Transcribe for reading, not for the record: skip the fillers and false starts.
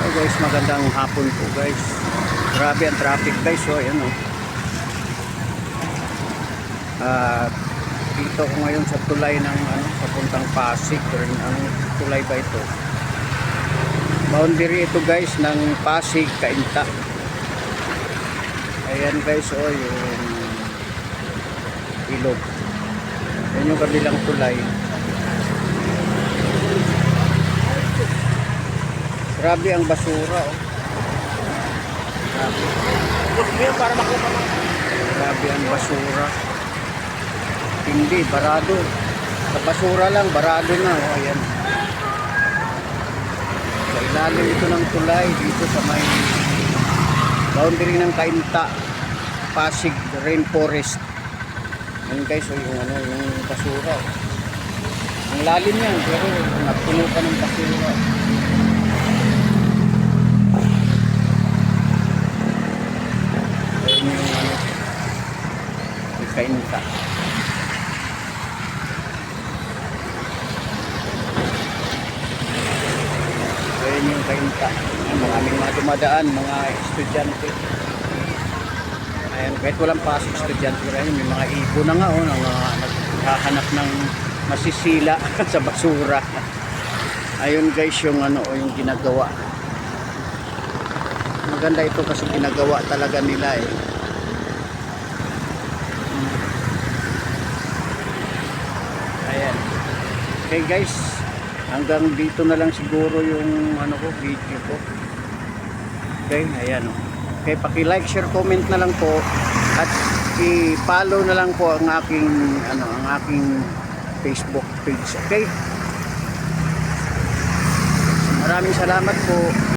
Guys, magandang hapon po guys. Grabe ang traffic guys. So ayan oh. At dito ko ngayon sa tulay ng papuntang Pasig. Anong tulay ba ito? Boundary ito guys ng Pasig, Cainta. Ayan guys oh, yung ilog. Ayan yung kabilang tulay. Grabe ang basura oh. Grabe ang basura. Hindi, barado. Sa basura lang, barado na oh. Ayan. Sa ilalim ito ng tulay dito sa may boundary ng Cainta, Pasig Rainforest. Ayan guys oh, yung basura oh. Ang lalim yan pero napuno pa ng basura. Cainta. Ayan yung Cainta. Maraming mga dumadaan, mga estudyante. Ayan, kahit walang pasok estudyante rin, may mga ibo na nga oh, naghahanap ng masisila sa basura. Ayun guys yung yung ginagawa. Maganda ito kasi ginagawa talaga nila eh. Ayan. Okay guys, hanggang dito na lang siguro yung video ko. Okay, ayan oh. Okay, paki-like, share, comment na lang po at i-follow na lang po ang aking Facebook page. Okay? Maraming salamat po.